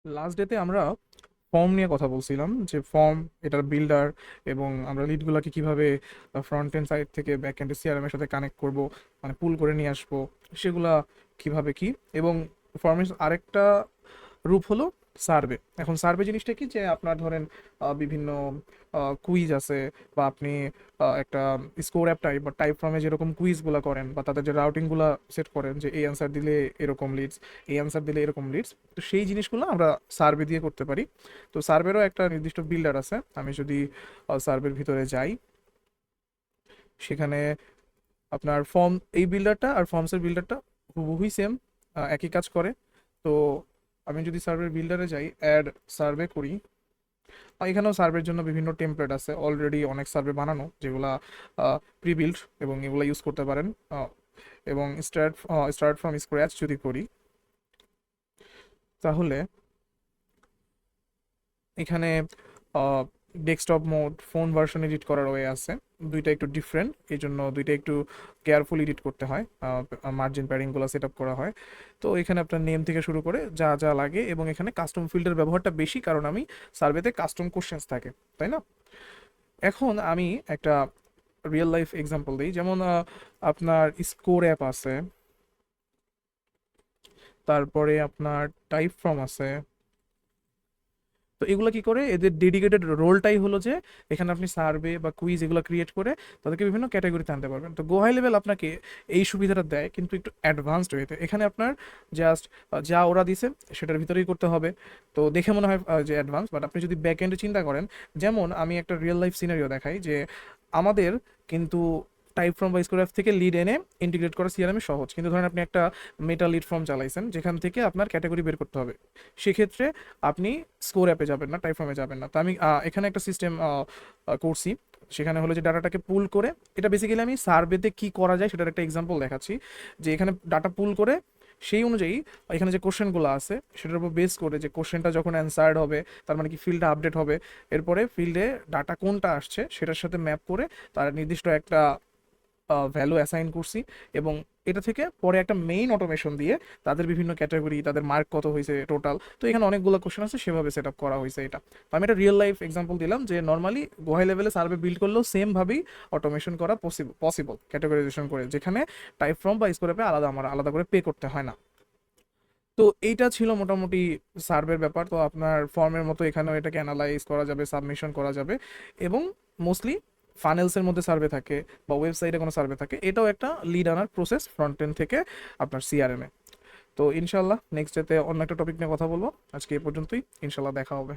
Last ডেতে আমরা form নিয়ে কথা বলছিলাম যে ফর্ম, এটার বিল্ডার, এবং আমরা লিডগুলোকে কিভাবে ফ্রন্ট এন্ড সাইড থেকে ব্যাক এন্ড সিআরএম এর সাথে কানেক্ট করব, মানে পুল করে নিয়ে আসবো, সেগুলা কিভাবে কি। এবং ফর্মের আরেকটা রূপ হলো সার্ভে। এখন সার্ভে জিনিসটা কি, যে আপনার ধরেন বিভিন্ন কুইজ আছে, বা আপনি একটা স্কোর অ্যাপ টাইপ বা টাইপ ফর্মে যেরকম কুইজগুলো করেন, বা তাদের যে রাউটিংগুলো সেট করেন, যে এই অ্যান্সার দিলে এরকম লিডস, এই অ্যান্সার দিলে এরকম লিডস, তো সেই জিনিসগুলো আমরা সার্ভে দিয়ে করতে পারি। তো সার্ভেরও একটা নির্দিষ্ট বিল্ডার আছে। আমি যদি সার্ভের ভিতরে যাই, সেখানে আপনার ফর্ম, এই বিল্ডারটা আর ফর্মসের বিল্ডারটা হুবহুই সেম, একই কাজ করে। তো আমি যদি সার্ভের বিল্ডারে যাই, অ্যাড সার্ভে করি, এখানেও সার্ভের জন্য বিভিন্ন টেমপ্লেট আছে, অলরেডি অনেক সার্ভে বানানো যেগুলা প্রি বিল্ড, এবং এগুলো ইউজ করতে পারেন। এবং স্টার্ট ফ্রম স্ক্র্যাচ যদি করি, তাহলে এখানে desktop mode, phone version edit করার ওয়ে আছে। দুইটা একটু ডিফারেন্ট, এই জন্য দুইটা একটু কেয়ারফুল এডিট করতে হয়, মার্জিন প্যাডিংগুলো সেট আপ করা হয়। তো এখানে আপনার নেম থেকে শুরু করে যা যা লাগে, এবং এখানে কাস্টম ফিল্ডের ব্যবহারটা বেশি, কারণ আমি সার্ভেতে কাস্টম কোশ্চেন্স থাকে, তাই না। এখন আমি একটা রিয়েল লাইফ এক্সাম্পল দিই, যেমন আপনার স্কোর অ্যাপ আছে, তারপরে আপনার টাইপ ফর্ম আছে। তো এগুলো কি করে, এদের ডেডিকেটেড রোলটাই হলো যে এখানে আপনি সার্ভে বা কুইজ এগুলো ক্রিয়েট করে তাদেরকে বিভিন্ন ক্যাটাগরিতে আনতে পারবেন। তো গো হাই লেভেল আপনাকে এই সুবিধাটা দেয়, কিন্তু একটু অ্যাডভান্সড হয়েতে এখানে আপনার জাস্ট যা ওরা দিছে সেটার ভিতরেই করতে হবে। তো দেখে মনে হয় যে অ্যাডভান্স, বাট আপনি যদি ব্যাক এন্ডে চিন্তা করেন, যেমন আমি একটা রিয়েল লাইফ সিনারিও দেখাই, যে আমাদের কিন্তু টাইপ ফর্ম বা স্কোর থেকে লিড এনে ইন্টিগ্রেট করা সিআরএম সহজ, কিন্তু ধরেন আপনি একটা মেটা লিড ফর্ম চালাইছেন যেখান থেকে আপনার ক্যাটাগরি বের করতে হবে, সেক্ষেত্রে আপনি স্কোর অ্যাপে যাবেন না, টাইপ ফর্মে যাবেন না। তো আমি এখানে একটা সিস্টেম করছি, সেখানে হলো যে ডাটাটাকে পুল করে, এটা বেসিক্যালি আমি সার্ভেতে কি করা যায় সেটার একটা এক্সাম্পল দেখাচ্ছি, যে এখানে ডাটা পুল করে সেই অনুযায়ী এখানে যে কোশ্চেনগুলো আছে সেটার উপর বেস করে, যে কোশ্চেনটা যখন অ্যান্সার্ড হবে তার মানে কি ফিল্ডটা আপডেট হবে, এরপরে ফিল্ডে ডাটা কোনটা আসছে সেটার সাথে ম্যাপ করে তার নির্দিষ্ট একটা ভ্যালু অ্যাসাইন করছি। এবং এটা থেকে পরে একটা মেইন অটোমেশন দিয়ে তাদের বিভিন্ন ক্যাটাগরি, তাদের মার্ক কত হয়েছে টোটাল, তো এখানে অনেকগুলো কোশ্চেন আছে, সেভাবে সেট আপ করা হয়েছে এটা। তো আমি একটা রিয়েল লাইফ এক্সাম্পল দিলাম, যে নর্মালি গোহাই লেভেলে সার্ভে বিল্ড করলেও সেমভাবেই অটোমেশন করা পসিবল ক্যাটাগরাইজেশন করে, যেখানে টাইপ ফর্ম বা স্কোর অ্যাপে আলাদা করে পে করতে হয় না। তো এইটা ছিল মোটামুটি সার্ভের ব্যাপার। তো আপনার ফর্মের মতো এখানেও এটাকে অ্যানালাইজ করা যাবে, সাবমিশন করা যাবে, এবং মোস্টলি ফানেলসের মধ্যে সার্ভে থাকে বা ওয়েবসাইটে কোনো সার্ভে থাকে, এটাও একটা লিড আনার প্রসেস ফ্রন্ট এন্ড থেকে আপনার সিআরএম এ। তো ইনশাল্লাহ নেক্সট ডেতে অন্য একটা টপিক নিয়ে কথা বলবো। আজকে এ পর্যন্তই, ইনশাল্লাহ দেখা হবে।